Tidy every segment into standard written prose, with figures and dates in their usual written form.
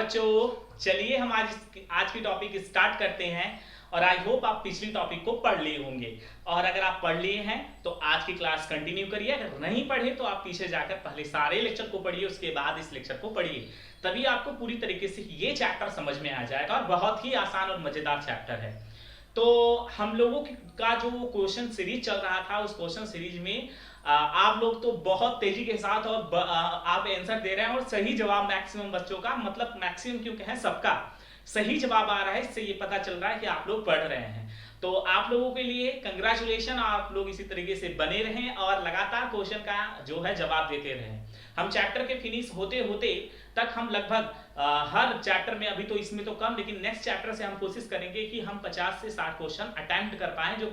बच्चों, चलिए हम आज की टॉपिक स्टार्ट करते हैं। और आई होप आप पिछली टॉपिक को पढ़ लिए होंगे। और अगर आप पढ़ लिए हैं तो आज की क्लास कंटिन्यू करिए। अगर नहीं पढ़े तो आप पीछे जाकर पहले सारे लेक्चर को पढ़िए, उसके बाद इस लेक्चर को पढ़िए। तभी आपको पूरी तरीके से ये चैप्टर समझ में आ जाएगा और बहुत ही आसान और मजेदार चैप्टर है। तो हम लोगों का जो क्वेश्चन सीरीज चल रहा था, उस क्वेश्चन सीरीज में आप लोग तो बहुत तेजी के साथ और आप आंसर दे रहे हैं और सही जवाब मैक्सिमम बच्चों का, मतलब मैक्सिमम क्यों कहें, सबका सही जवाब आ रहा है। इससे ये पता चल रहा है कि आप लोग पढ़ रहे हैं। तो आप लोगों के लिए कंग्रेचुलेशन, आप लोग इसी तरीके से बने रहें और लगातार क्वेश्चन का जो है जवाब देते रहें। हम चैप्टर के फिनिश होते होते तक हम लगभग हर चैप्टर में, अभी तो इसमें तो कम, लेकिन नेक्स्ट चैप्टर से हम कोशिश करेंगे कि हम 50 से 60 क्वेश्चन अटेम्प्ट कर पाएं जो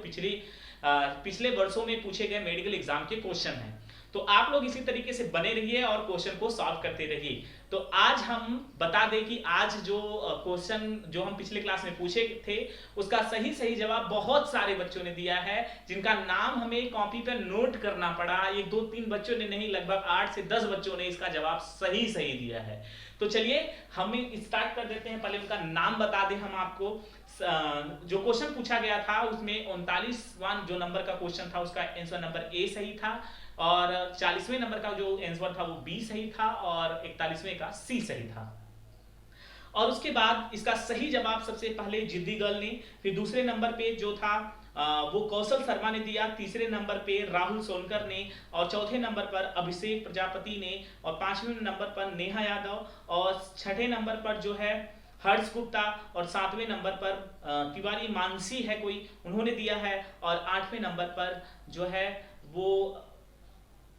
पिछले वर्षों में पूछे गए मेडिकल एग्जाम के क्वेश्चन हैं। तो आप लोग इसी तरीके से बने रहिए और क्वेश्चन को सॉल्व करते रहिए। तो आज हम बता दें कि आज जो क्वेश्चन जो हम पिछले क्लास में पूछे थे, उसका सही जवाब बहुत सारे बच्चों ने दिया है, जिनका नाम हमें कॉपी पर नोट करना पड़ा। ये 2-3 बच्चों ने नहीं, लगभग 8 से 10 बच्चों ने इसका जवाब सही दिया है। तो चलिए हम स्टार्ट कर देते हैं। पहले उनका नाम बता दें हम आपको। जो क्वेश्चन पूछा गया था उसमें 39वां जो नंबर का क्वेश्चन था, उसका आंसर नंबर ए सही था, और 40वें नंबर का जो आंसर था वो बी सही था, और 41वें का सी सही था। और उसके बाद इसका सही जवाब सबसे पहले जिद्दी गर्ल ने, फिर दूसरे नंबर पे जो था वो कौशल शर्मा ने दिया, तीसरे नंबर पे राहुल सोनकर ने, और चौथे नंबर पर अभिषेक प्रजापति ने, और 5वें नंबर पर नेहा यादव, और 6ठे नंबर पर जो है हर्ष गुप्ता, और 7वें नंबर पर तिवारी मानसी है कोई, उन्होंने दिया है, और 8वें नंबर पर जो है वो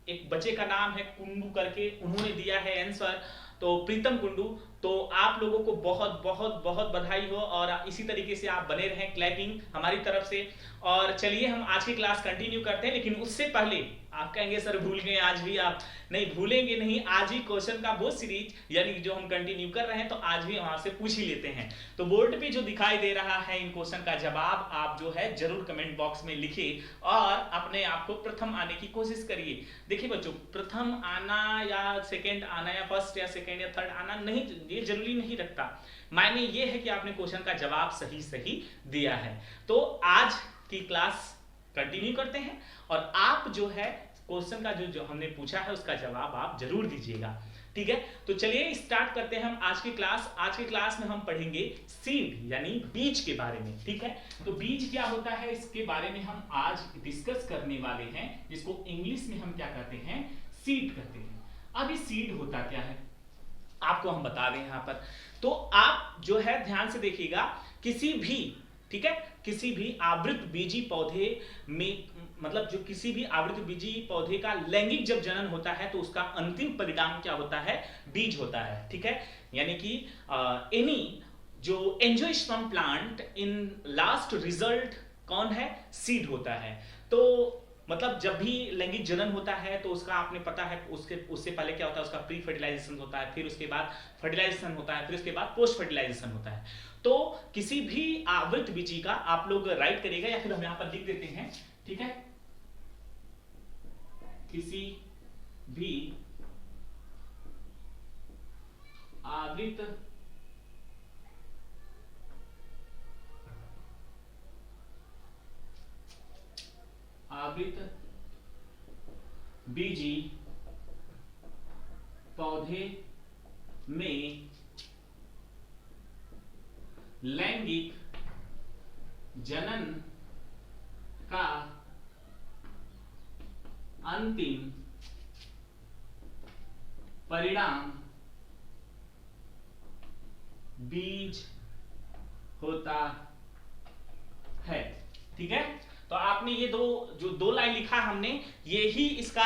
एक बच्चे का नाम है कुंडू करके, उन्होंने दिया है आंसर, तो प्रीतम कुंडू। तो आप लोगों को बहुत बहुत बहुत बधाई हो, और इसी तरीके से आप बने रहें, क्लैपिंग हमारी तरफ से। और चलिए हम आज की क्लास कंटिन्यू करते हैं, लेकिन उससे पहले आप कहेंगे सर भूल गए, आज भी आप नहीं भूलेंगे नहीं, आज ही क्वेश्चन का वो सीरीज यानी जो हम कंटिन्यू कर रहे हैं, तो आज भी वहां से पूछ ही लेते हैं। तो बोर्ड पे जो दिखाई दे रहा है इन क्वेश्चन का जवाब आप जो है जरूर कमेंट बॉक्स में लिखिए और अपने आप को प्रथम आने की कोशिश करिए। देखिए बच्चों, प्रथम आना या सेकंड आना या फर्स्ट या सेकंड या थर्ड आना नहीं, ये जरूरी नहीं रखता। मायने ये है कि आपने क्वेश्चन का जवाब सही दिया है। तो आज की क्लास कंटिन्यू करते हैं और आप जो है क्वेश्चन का जो हमने पूछा है उसका जवाब आप जरूर दीजिएगा, ठीक है। तो चलिए स्टार्ट करते हैं हम आज की क्लास। आज की क्लास में हम पढ़ेंगे सीड यानी बीज के बारे में, ठीक है। तो बीज क्या होता है इसके बारे में हम आज डिस्कस करने वाले हैं, जिसको इंग्लिश में हम क्या कहते हैं, सीड कहते हैं। अब ये सीड होता क्या है आपको हम बता दें यहाँ पर। तो आप जो है ध्यान से देखिएगा, किसी भी, ठीक है, किसी भी आवृत बीजी पौधे में, मतलब जो किसी भी आवृत बीजी पौधे का लैंगिक जब जनन होता है तो उसका अंतिम परिणाम क्या होता है, बीज होता है, ठीक है। यानी कि एनी जो angiosperm plant in last result कौन है, सीड होता है। तो मतलब जब भी लैंगिक जनन होता है तो उसका आपने पता है उससे पहले क्या होता है, उसका प्री फर्टिलाइजेशन होता है, फिर उसके बाद फर्टिलाइजेशन होता है, फिर उसके बाद पोस्ट फर्टिलाइजेशन होता है। तो किसी भी आवृत बीजी का आप लोग राइट करेगा, या फिर हम यहां पर लिख देते हैं, ठीक है, किसी भी आवृत बीजी पौधे में लैंगिक जनन का अंतिम परिणाम बीज होता है, ठीक है। तो आपने ये दो लाइन लिखा हमने, ये ही इसका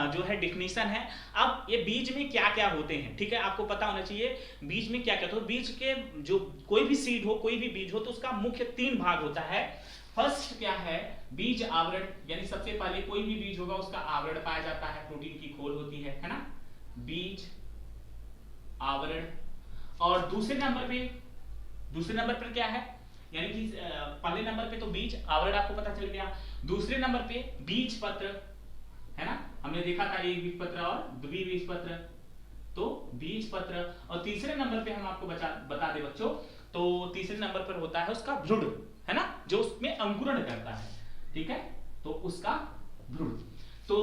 जो है डिफिनीशन है। अब ये बीज में क्या क्या होते हैं, ठीक है, आपको पता होना चाहिए बीज में क्या क्या। तो बीज के जो कोई भी सीड हो, कोई भी बीज हो, तो उसका मुख्य 3 भाग होता है। फर्स्ट क्या है, बीज आवरण, यानी सबसे पहले कोई भी बीज होगा उसका आवरण पाया जाता है, प्रोटीन की खोल होती है ना, बीज आवरण। और दूसरे नंबर पर क्या है, यानी कि पहले नंबर पे तो बीज आवरण आपको पता चल गया, दूसरे नंबर पे बीज पत्र है ना, हमने देखा था एक बीज पत्र और द्विबीजपत्र। तो बीज पत्र। और तीसरे नंबर पे हम आपको बता दे बच्चों, तो तीसरे नंबर पर होता है उसका भ्रूण, है ना, जो उसमें अंकुरण करता है, ठीक है, तो उसका भ्रूण। तो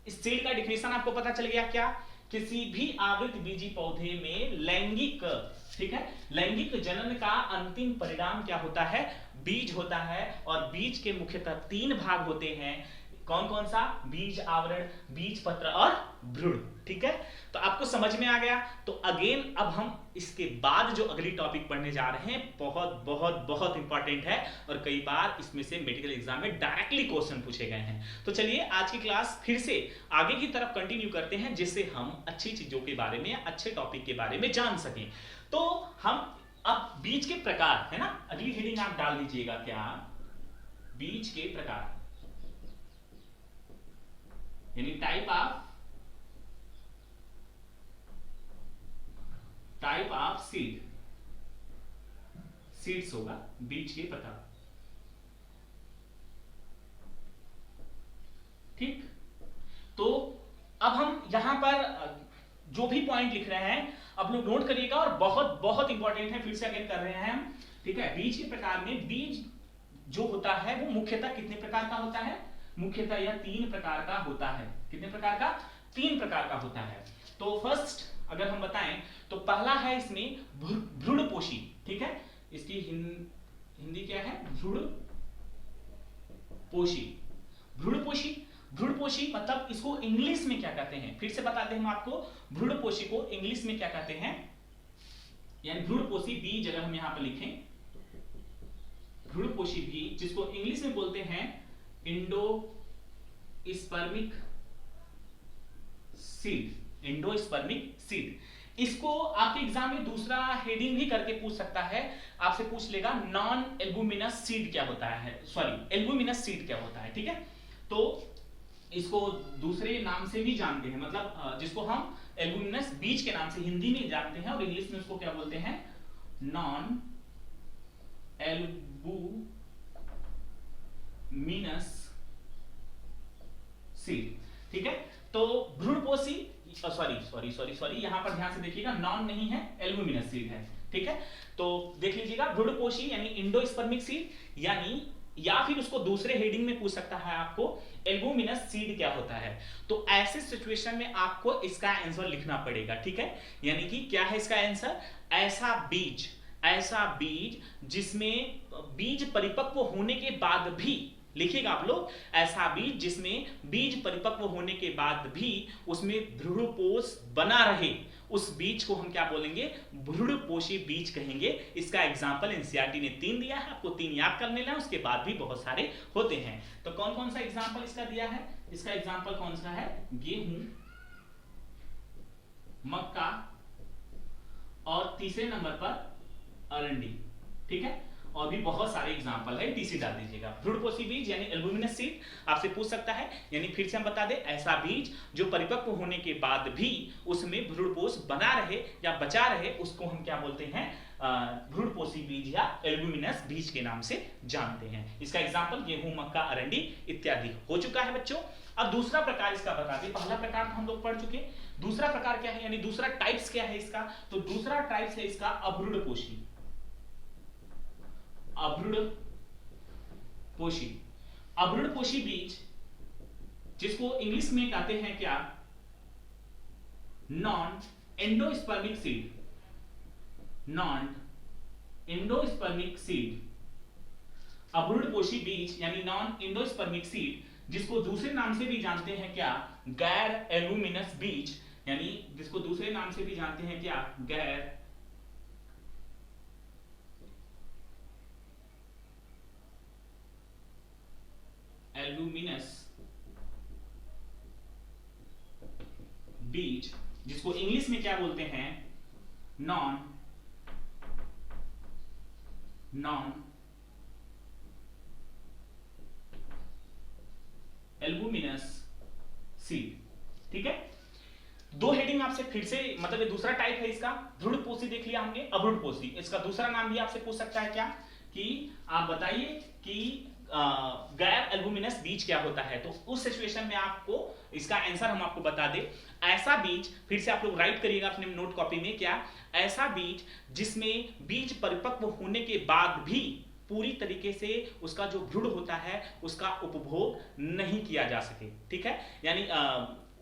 इस सीड का डिफिनेशन आपको पता चल गया क्या, किसी भी आवृत बीजी पौधे में लैंगिक, ठीक है, लैंगिक जनन का अंतिम परिणाम क्या होता है, बीज होता है। और बीज के मुख्यतः 3 भाग होते हैं, कौन कौन सा, बीज आवरण, बीज पत्र और भ्रूण, ठीक है। तो आपको समझ में आ गया। तो अगेन अब हम इसके बाद जो अगली टॉपिक पढ़ने जा रहे हैं बहुत बहुत बहुत इंपॉर्टेंट है, और कई बार इसमें से मेडिकल एग्जाम में डायरेक्टली क्वेश्चन पूछे गए हैं। तो चलिए आज की क्लास फिर से आगे की तरफ कंटिन्यू करते हैं, जिससे हम अच्छी चीजों के बारे में, अच्छे टॉपिक के बारे में जान सकें। तो हम अब बीज के प्रकार, है ना, अगली हेडिंग आप डाल दीजिएगा क्या, बीज के प्रकार, यानी टाइप ऑफ सीड्स होगा, बीज के प्रकार, ठीक। तो अब हम यहां पर जो भी पॉइंट लिख रहे हैं आप लोग नोट करिएगा, और बहुत बहुत इंपॉर्टेंट है, फिर से अगेन कर रहे हैं हम, ठीक है। बीज के प्रकार में बीज जो होता है वो मुख्यतः कितने प्रकार का होता है, मुख्यतः यह 3 प्रकार का होता है। कितने प्रकार का, 3 प्रकार का होता है। तो फर्स्ट अगर हम बताएं तो पहला है इसमें भ्रूणपोषी, ठीक है, इसकी हिंदी क्या है, भ्रूणपोषी। भ्रूणपोषी, भ्रूणपोषी मतलब इसको इंग्लिश में क्या कहते हैं, फिर से बताते हैं हम आपको, भ्रूणपोषी को इंग्लिश में क्या कहते हैं, यानी भ्रूणपोषी बीज अगर हम यहां पर लिखें, भ्रूणपोषी बीज जिसको इंग्लिश में बोलते हैं एंडोस्पर्मिक सीड, एंडोस्पर्मिक सीड। इसको आपके एग्जाम में दूसरा हेडिंग भी करके पूछ सकता है, आपसे पूछ लेगा नॉन एल्बुमिनस सीड क्या होता है, सॉरी एल्बुमिनस सीड क्या होता है, ठीक है। तो इसको दूसरे नाम से भी जानते हैं, मतलब जिसको हम एल्बुमिनस बीज के नाम से हिंदी में जानते हैं, और इंग्लिश में उसको क्या बोलते हैं, नॉन एल्बुमिनस सीड, ठीक है। तो भ्रूणपोषी, सॉरी यहां पर ध्यान से देखिएगा, नॉन नहीं है, एल्बुमिनस सीड है, ठीक है। तो देख लीजिएगा, भ्रूणपोषी यानी इंडोस्पर्मिक सीड, यानी या फिर उसको दूसरे हेडिंग में पूछ सकता है आपको एल्बुमिनस सीड क्या होता है। तो ऐसे सिचुएशन में आपको इसका आंसर लिखना पड़ेगा, ठीक है। यानी कि क्या है इसका आंसर, ऐसा बीज जिसमें बीज परिपक्व होने के बाद भी, लिखिएगा आप लोग, ऐसा बीज जिसमें बीज परिपक्व होने के बाद भी उसमें भ्रूणपोष बना रहे, उस बीज को हम क्या बोलेंगे, भ्रूणपोषी बीज कहेंगे। इसका एग्जांपल एनसीईआरटी ने 3 दिया है, आपको 3 याद कर लेना है, उसके बाद भी बहुत सारे होते हैं। तो कौन कौन सा एग्जांपल इसका दिया है, इसका एग्जांपल कौन सा है, गेहूं, मक्का, और तीसरे नंबर पर अरंडी, ठीक है। और भी बहुत सारे एग्जांपल है, टीसी डाल दीजिएगा। भ्रूणपोषी बीज यानी एल्बुमिनस सीड आपसे पूछ सकता है, यानी फिर से हम बता दें, ऐसा बीज जो परिपक्व होने के बाद भी उसमें भ्रूणपोष बना रहे या बचा रहे, उसको हम क्या बोलते हैं, भ्रूणपोषी बीज या एल्बुमिनस बीज के नाम से जानते हैं। इसका एग्जांपल गेहूं, मक्का, अरंडी इत्यादि हो चुका है बच्चों। अब दूसरा प्रकार इसका बता दें, पहला प्रकार तो हम लोग पढ़ चुके, दूसरा प्रकार क्या है, यानी दूसरा टाइप्स क्या है इसका, तो दूसरा टाइप्स है इसका अभ्रूणपोषी, अभ्रूणपोषी बीज जिसको इंग्लिश में कहते हैं क्या, non endospermic seed, non endospermic seed. अभ्रूणपोषी बीज यानी नॉन एंडोस्पर्मिक सीड जिसको दूसरे नाम से भी जानते हैं क्या, गैर एल्बुमिनस बीज, यानी जिसको दूसरे नाम से भी जानते हैं क्या, गैर एल्बुमिनस बीज, जिसको इंग्लिश में क्या बोलते हैं, नॉन एल्बुमिनस सीड, ठीक है। 2 हेडिंग आपसे फिर से, मतलब ये दूसरा टाइप है इसका, भ्रूणपोषी देख लिया हमने, अभ्रूणपोषी। इसका दूसरा नाम भी आपसे पूछ सकता है क्या, कि आप बताइए कि गैर एल्बुमिनस बीज क्या होता है, तो उस सिचुएशन में आपको इसका आंसर हम आपको बता दें, ऐसा बीज, फिर से आप लोग राइट करिएगा अपने नोट कॉपी में, क्या ऐसा बीज जिसमें बीज परिपक्व होने के बाद भी पूरी तरीके से उसका जो भ्रूण होता है उसका उपभोग नहीं किया जा सके, ठीक है, यानी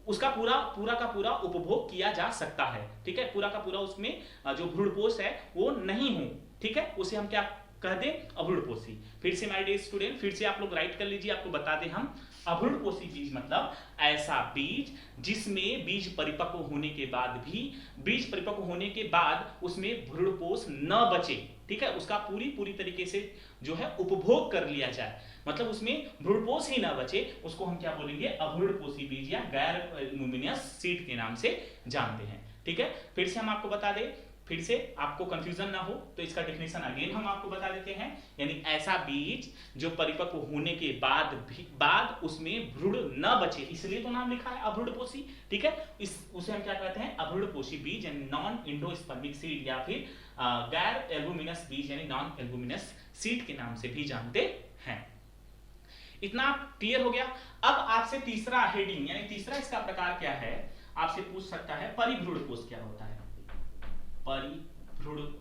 उसका पूरा का पूरा उपभोग किया जा सकता है, ठीक है, पूरा का पूरा उसमें जो भ्रूणपोष है वो नहीं हो, ठीक है, उसे हम क्या कह दें, अभ्रूणपोषी। फिर से माय डियर स्टूडेंट, फिर से आप लोग राइट कर लीजिए, आपको बता दें हम, अभ्रूणपोषी बीज मतलब ऐसा बीज जिसमें बीज परिपक्व होने के बाद भी, बीज परिपक्व होने के बाद उसमें भ्रूणपोष न बचे, ठीक है, उसका पूरी तरीके से जो है उपभोग कर लिया जाए, मतलब उसमें भ्रूणपोष ही ना बचे, उसको हम क्या बोलेंगे, अभ्रूणपोषी बीज या गैर एल्बुमिनस सीड के नाम से जानते हैं, ठीक है। फिर से हम आपको बता दें, फिर से आपको कंफ्यूजन ना हो तो इसका डेफिनेशन अगेन हम आपको बता देते हैं, यानी ऐसा बीज जो परिपक्व होने के बाद उसमें भ्रूण न बचे, इसलिए तो नाम लिखा है अभ्रूणपोषी, ठीक है, उसे हम क्या कहते हैं, अभ्रूणपोषी बीज यानी नॉन एंडोस्पर्मिक सीड या फिर गैर एल्बुमिनस बीज यानी नॉन एल्बुमिनस सीड के नाम से भी जानते हैं। इतना क्लियर हो गया। अब आपसे तीसरा हेडिंग यानी तीसरा इसका प्रकार क्या है, आपसे पूछ सकता है परिभ्रूणपोष क्या होता है, परिभ्रूणपोष,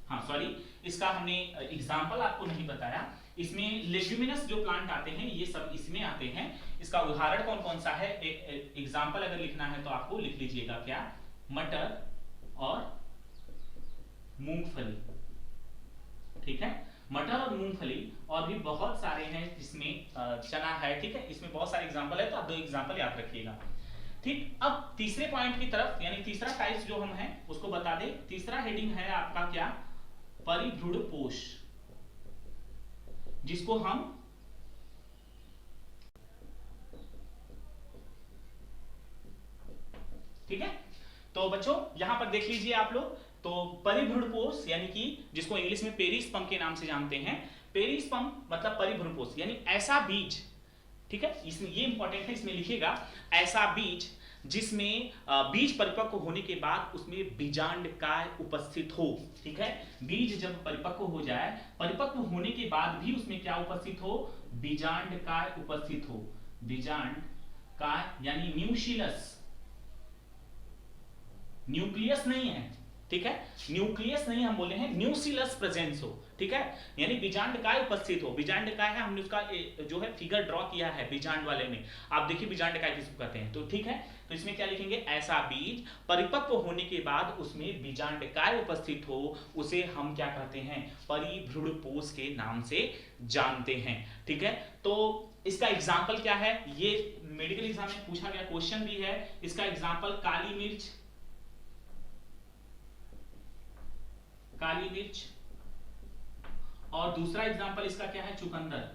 हाँ सॉरी, इसका हमने एग्जांपल आपको नहीं बताया, इसमें लेग्यूमिनस जो प्लांट आते हैं ये सब इसमें आते हैं, इसका उदाहरण कौन कौन सा है, एग्जांपल अगर लिखना है तो आपको लिख लीजिएगा क्या, मटर और मूंगफली, ठीक है, मटर और मूंगफली, और भी बहुत सारे हैं जिसमें चना है, ठीक है, इसमें बहुत सारे एग्जांपल है, तो आप दो एग्जांपल याद रखिएगा, ठीक। अब तीसरे पॉइंट की तरफ, यानी तीसरा टाइप्स जो हम हैं उसको बता दें, तीसरा हेडिंग है आपका क्या, परिभ्रूणपोष, जिसको हम ठीक है, तो बच्चों यहां पर देख लीजिए आप लोग, तो परिभ्रूणपोष यानी कि जिसको इंग्लिश में पेरिस्पर्म के नाम से जानते हैं, पेरिस्पर्म मतलब परिभ्रूणपोष यानी ऐसा बीज, ठीक है, इसमें ये इंपॉर्टेंट है, इसमें लिखिएगा ऐसा बीज जिसमें बीज परिपक्व होने के बाद उसमें बीजांडकाय उपस्थित हो, ठीक है, बीज जब परिपक्व हो जाए, परिपक्व होने के बाद भी उसमें क्या उपस्थित हो, बीजांडकाय उपस्थित हो, बीजांडकाय यानी न्यूक्लियस, न्यूक्लियस नहीं है, ठीक है, न्यूक्लियस नहीं हम बोले हैं, न्यूक्लियस प्रेजेंस हो, ठीक है, यानी बीजांडकाय उपस्थित हो, बीजांडकाय है, हमने उसका जो है फिगर ड्रॉ किया है बीजांड वाले में, आप देखिए बीजांडकाय किसको कहते हैं, तो ठीक है, तो इसमें क्या लिखेंगे, ऐसा बीज परिपक्व होने के बाद उसमें बीजांडकाय उपस्थित हो, उसे हम क्या कहते हैं, परिभ्रूणपोष के नाम से जानते हैं, ठीक है। तो इसका एग्जाम्पल क्या है, ये मेडिकल एग्जाम में पूछा गया क्वेश्चन भी है, इसका एग्जाम्पल काली मिर्च, काली मिर्च, और दूसरा एग्जांपल इसका क्या है, चुकंदर,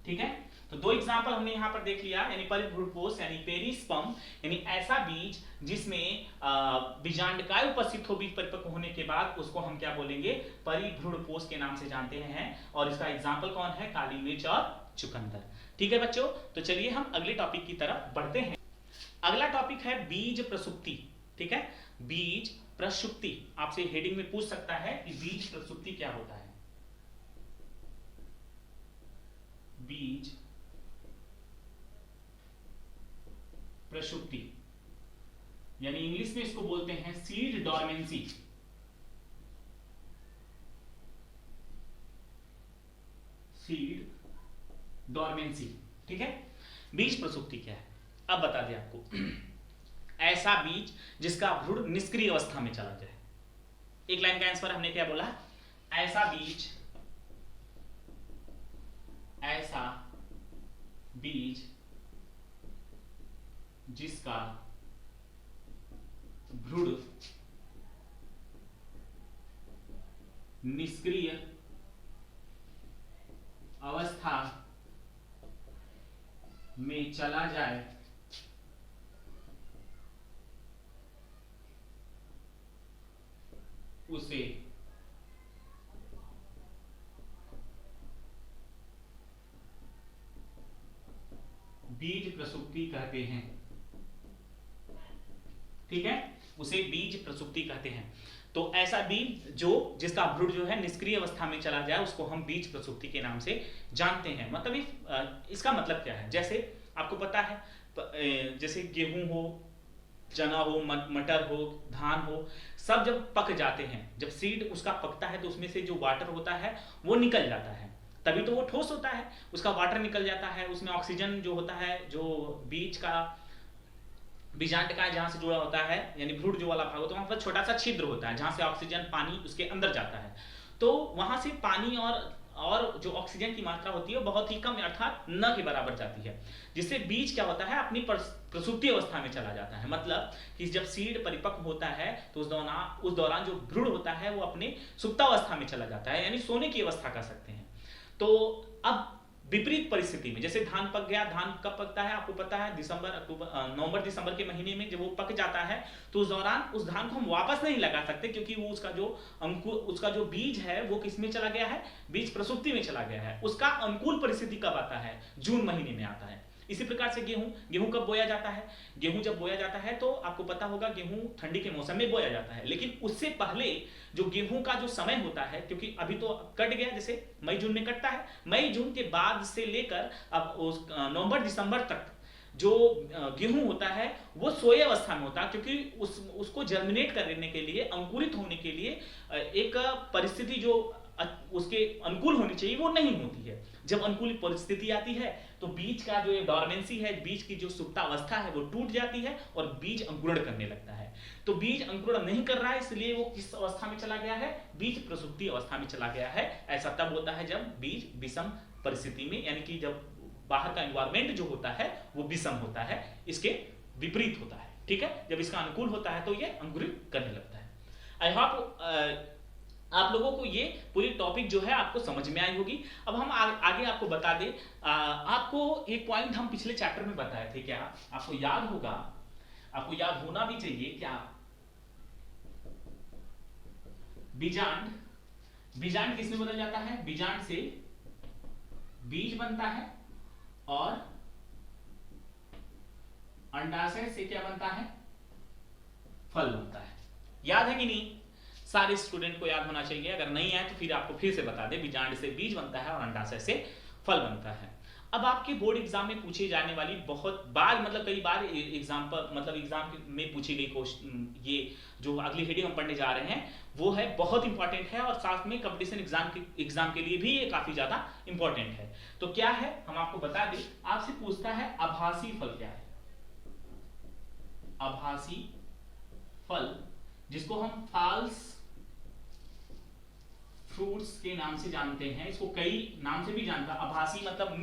ठीक है, तो दो एग्जांपल हमने यहां पर देख लिया, यानी परिभ्रूणपोष यानी पेरिस्पर्म यानी ऐसा बीज जिसमें बीजांडकाय उपस्थित हो बीज परिपक्व होने के बाद, उसको हम क्या बोलेंगे, परिभ्रूणपोष के नाम से जानते हैं, और इसका एग्जांपल कौन है, काली मिर्च और चुकंदर, ठीक है बच्चों। तो चलिए हम अगले टॉपिक की तरफ बढ़ते हैं। अगला टॉपिक है बीज प्रसुप्ति, ठीक है, बीज प्रसुप्ति, आपसे हेडिंग में पूछ सकता है कि बीज प्रसुप्ति क्या होता है, बीज प्रसुप्ति यानी इंग्लिश में इसको बोलते हैं सीड डॉर्मेंसी, सीड डॉर्मेंसी, ठीक है, बीज प्रसुप्ति क्या है, अब बता दें आपको, ऐसा बीज जिसका भ्रूण निष्क्रिय अवस्था में चला जाए, एक लाइन का आंसर हमने क्या बोला, ऐसा बीज, ऐसा बीज जिसका भ्रूण निष्क्रिय अवस्था में चला जाए, उसे बीज प्रसुप्ति कहते हैं, ठीक है, उसे बीज प्रसुप्ति कहते हैं। तो ऐसा बीज जिसका भ्रूण जो है निष्क्रिय अवस्था में चला जाए उसको हम बीज प्रसुप्ति के नाम से जानते हैं। मतलब इसका मतलब क्या है, जैसे आपको पता है जैसे गेहूं हो, चना हो, मटर हो, धान हो, सब जब पक जाते हैं, जब सीड उसका पकता है तो उसमें से जो वाटर होता है वो निकल जाता है, तभी तो वो ठोस होता है, उसका वाटर निकल जाता है, उसमें ऑक्सीजन जो होता है, जो बीज का बीजांड जहां से जुड़ा होता है, यानी भ्रूण जो वाला भाग होता है वहां पर छोटा सा छिद्र होता है जहां से ऑक्सीजन पानी उसके अंदर जाता है, तो वहां से पानी और जो ऑक्सीजन की मात्रा होती है बहुत ही कम अर्थात न के बराबर जाती है, जिससे बीज क्या होता है अपनी प्रसूति अवस्था में चला जाता है। मतलब कि जब सीड परिपक्व होता है तो उस दौरान जो भ्रूण होता है वो अपने सुप्तावस्था में चला जाता है, यानी सोने की अवस्था कह सकते हैं। तो अब विपरीत परिस्थिति में जैसे धान पक गया, धान कब पकता है आपको पता है, नवंबर दिसंबर के महीने में जब वो पक जाता है तो उस दौरान उस धान को हम वापस नहीं लगा सकते, क्योंकि वो उसका जो बीज है वो किस में चला गया है, बीज प्रसुप्ति में चला गया है। उसका अनुकूल परिस्थिति कब आता है, जून महीने में आता है। इसी प्रकार से गेहूं कब बोया जाता है, गेहूं जब बोया जाता है तो आपको पता होगा गेहूं ठंडी के मौसम में बोया जाता है, लेकिन उससे पहले जो गेहूं का जो समय होता है, क्योंकि अभी तो कट गया, जैसे मई जून में कटता है, मई जून के बाद से लेकर अब नवंबर दिसंबर तक जो गेहूं होता है वो सोए अवस्था में होता है, क्योंकि उसको जर्मिनेट करने के लिए, अंकुरित होने के लिए एक परिस्थिति जो उसके अनुकूल होनी चाहिए वो नहीं होती है। जब अनुकूल परिस्थिति आती है तो बीज का जो डॉर्मेंसी है, बीज की जो सुप्तावस्था है वो टूट जाती है और बीज अंकुरण करने लगता है। तो बीज अंकुरण नहीं कर रहा है, इसलिए वो किस अवस्था में चला गया है, बीज प्रसुप्ति अवस्था में चला गया है। ऐसा तब होता है जब बीज विषम परिस्थिति में, यानी कि जब बाहर का एनवायरमेंट जो होता है वो विषम होता है, इसके विपरीत होता है। ठीक है, जब इसका अनुकूल होता है तो ये अंकुरित करने लगता है। आई होप आप लोगों को ये पूरी टॉपिक जो है आपको समझ में आई होगी। अब हम आगे आपको बता दें, आपको एक पॉइंट हम पिछले चैप्टर में बताए थे, क्या आपको याद होगा, आपको याद होना भी चाहिए, क्या बीजांड किसमें बदल जाता है, बीजांड से बीज बनता है और अंडाशय से क्या बनता है, फल बनता है। याद है कि नहीं, सारे स्टूडेंट को याद होना चाहिए, अगर नहीं आए तो फिर आपको फिर से बता दे, बीजांड से बीज बनता है और अंडाशय से फल बनता है। अब आपके बोर्ड एग्जाम में पूछी जाने वाली बहुत बार, मतलब कई बार एग्जाम में पूछी गई क्वेश्चन, ये जो अगली वीडियो हम पढ़ने जा रहे हैं वो है बहुत इंपॉर्टेंट है, और साथ में कंपटीशन एग्जाम के लिए भी ये काफी ज्यादा इंपॉर्टेंट है। तो क्या है हम आपको बता दें, आपसे पूछता है आभासी फल क्या है, आभासी फल जिसको हम फॉल्स फ्रूट्स के नाम से जानते हैं, इसको कई नाम से भी जानता है। आभासी मतलब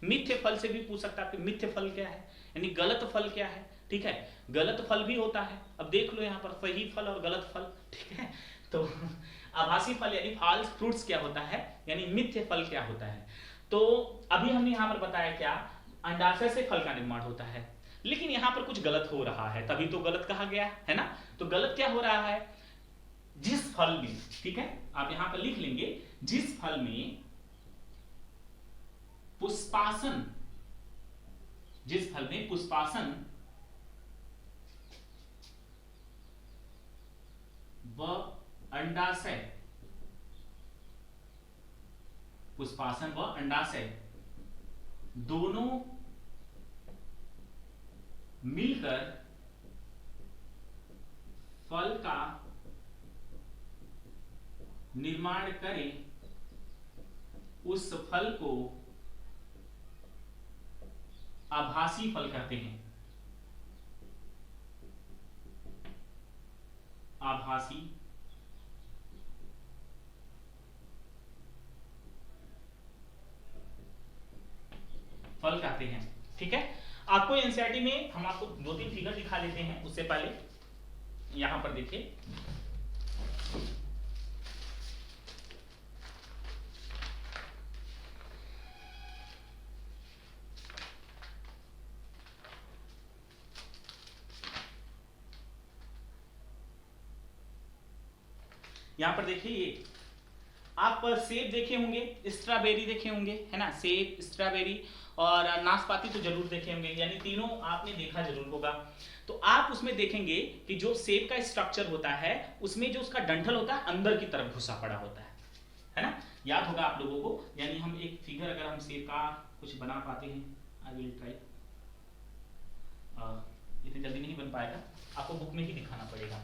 मिथ्य फल से भी पूछ सकता है, मिथ्य फल क्या है, यानी गलत फल क्या है। ठीक है, गलत फल भी होता है, अब देख लो यहाँ पर सही फल और गलत फल। ठीक है, तो आभासी फल यानी फॉल्स फ्रूट्स क्या होता है, यानी मिथ्य फल क्या होता है। तो अभी हमने यहाँ पर बताया क्या, अंडाशय से फल का निर्माण होता है, लेकिन यहाँ पर कुछ गलत हो रहा है, तभी तो गलत कहा गया है ना। तो गलत क्या हो रहा है, जिस फल में, ठीक है आप यहां पर लिख लेंगे, जिस फल में पुष्पासन, जिस फल में पुष्पासन व अंडाशय, पुष्पासन व अंडाशय दोनों मिलकर फल का निर्माण करें, उस फल को आभासी फल कहते हैं। आभासी फल कहते हैं। ठीक है, आपको एनसीईआरटी में हम आपको 2-3 फिगर दिखा लेते हैं, उससे पहले यहां पर देखिए, यहां पर देखिए, ये आप सेब देखे होंगे, स्ट्रॉबेरी देखे होंगे, है ना, सेब, स्ट्रॉबेरी और नाशपाती तो जरूर देखे होंगे, यानी तीनों आपने देखा जरूर होगा। तो आप उसमें देखेंगे कि जो सेब का स्ट्रक्चर होता है उसमें जो उसका डंठल होता है अंदर की तरफ घुसा पड़ा होता है ना, याद होगा आप लोगों को। यानी हम एक फिगर अगर हम सेब का कुछ बना पाते हैं, आई विल ट्राई, इतनी जल्दी नहीं बन पाएगा, आपको बुक में ही दिखाना पड़ेगा।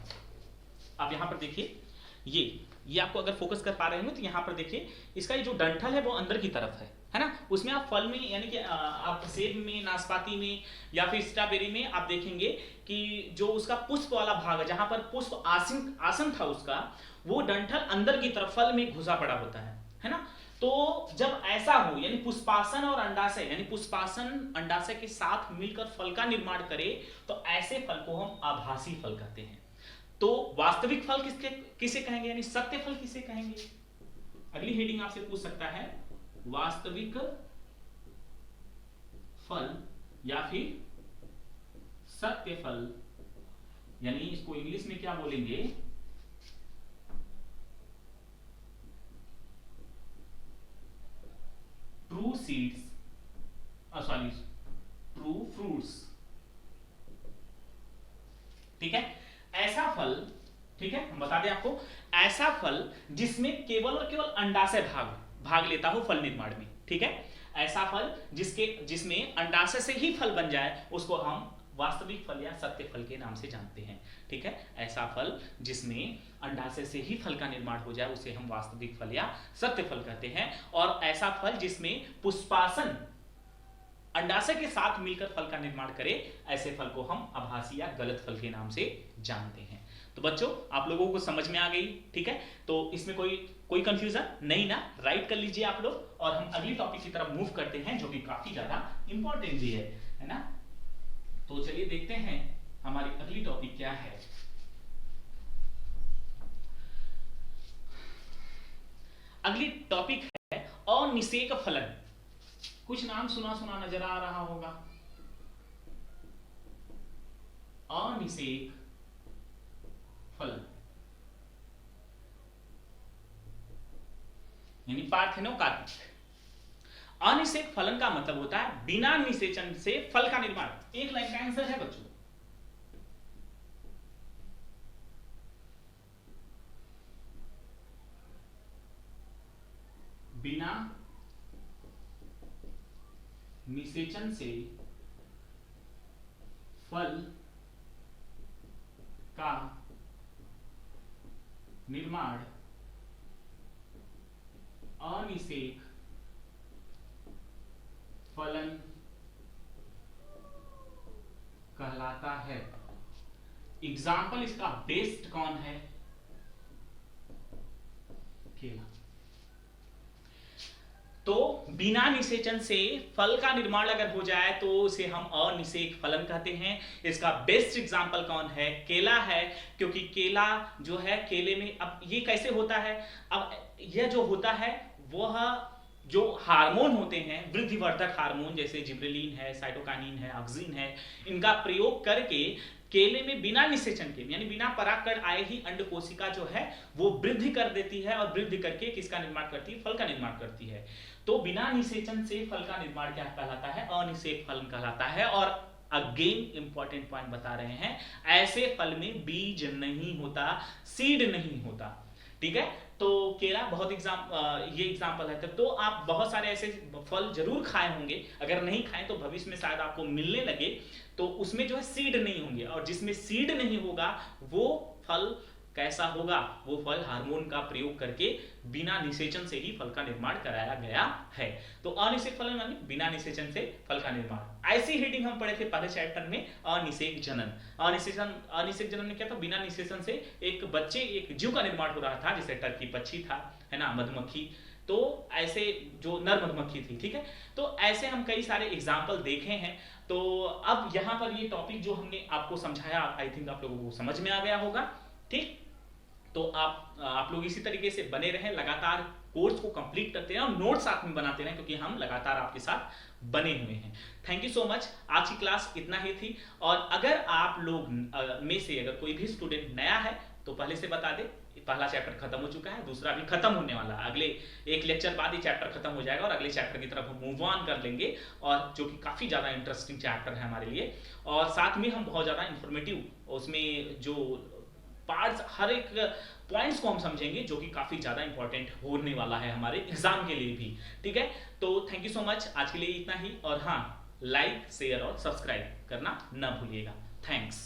आप यहाँ पर देखिए, ये आपको अगर फोकस कर पा रहे हो तो यहाँ पर देखिए इसका ये जो डंठल है वो अंदर की तरफ है ना। उसमें आप फल में यानी कि आप सेब में, नाशपाती में या फिर स्ट्रॉबेरी में आप देखेंगे कि जो उसका पुष्प वाला भाग है, जहां पर पुष्प आसन था उसका, वो डंठल अंदर की तरफ फल में घुसा पड़ा होता है ना। तो जब ऐसा हो यानी पुष्पासन और अंडाशय, यानी पुष्पासन अंडाशय के साथ मिलकर फल का निर्माण करे तो ऐसे फल को हम आभासी फल कहते हैं। तो वास्तविक फल किसे कहेंगे, यानी सत्य फल किसे कहेंगे? अगली हेडिंग आपसे पूछ सकता है वास्तविक फल या फिर सत्य फल, यानी इसको इंग्लिश में क्या बोलेंगे? True seeds, sorry true fruits. ठीक है, ऐसा फल, ठीक है हम बता दें आपको, ऐसा फल जिसमें केवल और केवल अंडाशय भाग लेता हो फल निर्माण में। ठीक है, ऐसा फल जिसमें अंडाशय से ही फल बन जाए उसको हम वास्तविक फल या सत्य फल के नाम से जानते हैं। ठीक है, ऐसा फल जिसमें अंडाशय से ही फल का निर्माण हो जाए उसे हम वास्तविक फल या सत्य फल कहते हैं। और ऐसा फल जिसमें पुष्पासन अंडाशय के साथ मिलकर फल का निर्माण करे, ऐसे फल को हम आभासी या गलत फल के नाम से जानते हैं। तो बच्चों आप लोगों को समझ में आ गई? ठीक है, तो इसमें कोई कंफ्यूजन नहीं ना? राइट कर लीजिए आप लोग, और हम अगली टॉपिक की तरफ मूव करते हैं जो कि काफी ज्यादा इंपॉर्टेंट भी है ना। तो चलिए देखते हैं हमारी अगली टॉपिक क्या है। अगली टॉपिक है अनिषेक फलन। कुछ नाम सुना नजर आ रहा होगा। अनिषेक फलन यानी पार्थेनोकार्पिक। अनिषेक फलन का मतलब होता है बिना निषेचन से फल का निर्माण। एक लाइन का आंसर है बच्चों। बिना निषेचन से फल का निर्माण अनिषेक फलन कहलाता है। एग्जाम्पल इसका बेस्ट कौन है? केला। तो बिना निषेचन से फल का निर्माण अगर हो जाए तो उसे हम अनिषेक फलन कहते हैं। इसका बेस्ट एग्जांपल कौन है? केला है, क्योंकि केला जो है, केले में अब ये कैसे होता है? अब यह जो होता है वह जो हार्मोन होते हैं, वृद्धिवर्धक हार्मोन जैसे जिब्रेलिन है, साइटोकाइनिन है, ऑक्सिन है, इनका प्रयोग करके केले में बिना निषेचन के यानी बिना परागकण आए ही अंड कोशिका जो है वो वृद्धि कर देती है, और वृद्धि करके किसका निर्माण करती है? फल का निर्माण करती है। तो बिना निषेचन से फल का निर्माण क्या कहलाता है? अनिषेक फलन कहलाता है। और अगेन इंपॉर्टेंट पॉइंट बता रहे हैं, ऐसे फल में बीज नहीं होता, सीड नहीं होता। ठीक है, तो केला बहुत ये एग्जाम्पल है। तो आप बहुत सारे ऐसे फल जरूर खाए होंगे, अगर नहीं खाए तो भविष्य में शायद आपको मिलने लगे, तो उसमें जो है सीड नहीं होंगे, और जिसमें सीड नहीं होगा वो फल कैसा होगा? वो फल हार्मोन का प्रयोग करके बिना निषेचन से ही फल का निर्माण कराया गया है। तो अनिषेक फलन माने बिना निषेचन से फल का निर्माण। ऐसी हेडिंग हम पढ़े थे पहले चैप्टर में, अनिषेक जनन। अनिषेक जनन में क्या था? बिना निषेचन से एक जीव का निर्माण हो रहा था, जैसे टर्की पक्षी था, है ना, मधुमक्खी। तो ऐसे जो नर मधुमक्खी थी, ठीक है, तो ऐसे हम कई सारे एग्जाम्पल देखे हैं। तो अब यहाँ पर ये टॉपिक जो हमने आपको समझाया, आई थिंक आप लोगों को समझ में आ गया होगा। ठीक, तो आप लोग इसी तरीके से बने रहें, लगातार कोर्स को कंप्लीट करते हैं और नोट साथ में बनाते रहें, क्योंकि हम लगातार आपके साथ बने हुए हैं। Thank you so much. आज की क्लास इतना ही थी, और अगर आप लोग में से अगर कोई भी स्टूडेंट नया है तो पहले से बता दे, पहला चैप्टर खत्म हो चुका है, दूसरा भी खत्म होने वाला है। अगले एक लेक्चर बाद ये चैप्टर खत्म हो जाएगा और अगले चैप्टर की तरफ हम मूव ऑन कर लेंगे, और जो कि काफ़ी ज़्यादा इंटरेस्टिंग चैप्टर है हमारे लिए। और साथ में हम बहुत ज़्यादा इंफॉर्मेटिव उसमें जो पार्ट्स, हर एक पॉइंट्स को हम समझेंगे, जो कि काफ़ी ज़्यादा इंपॉर्टेंट होने वाला है हमारे एग्जाम के लिए भी। ठीक है, तो थैंक यू सो मच, आज के लिए इतना ही। और हाँ, लाइक शेयर और सब्सक्राइब करना ना भूलिएगा। थैंक्स।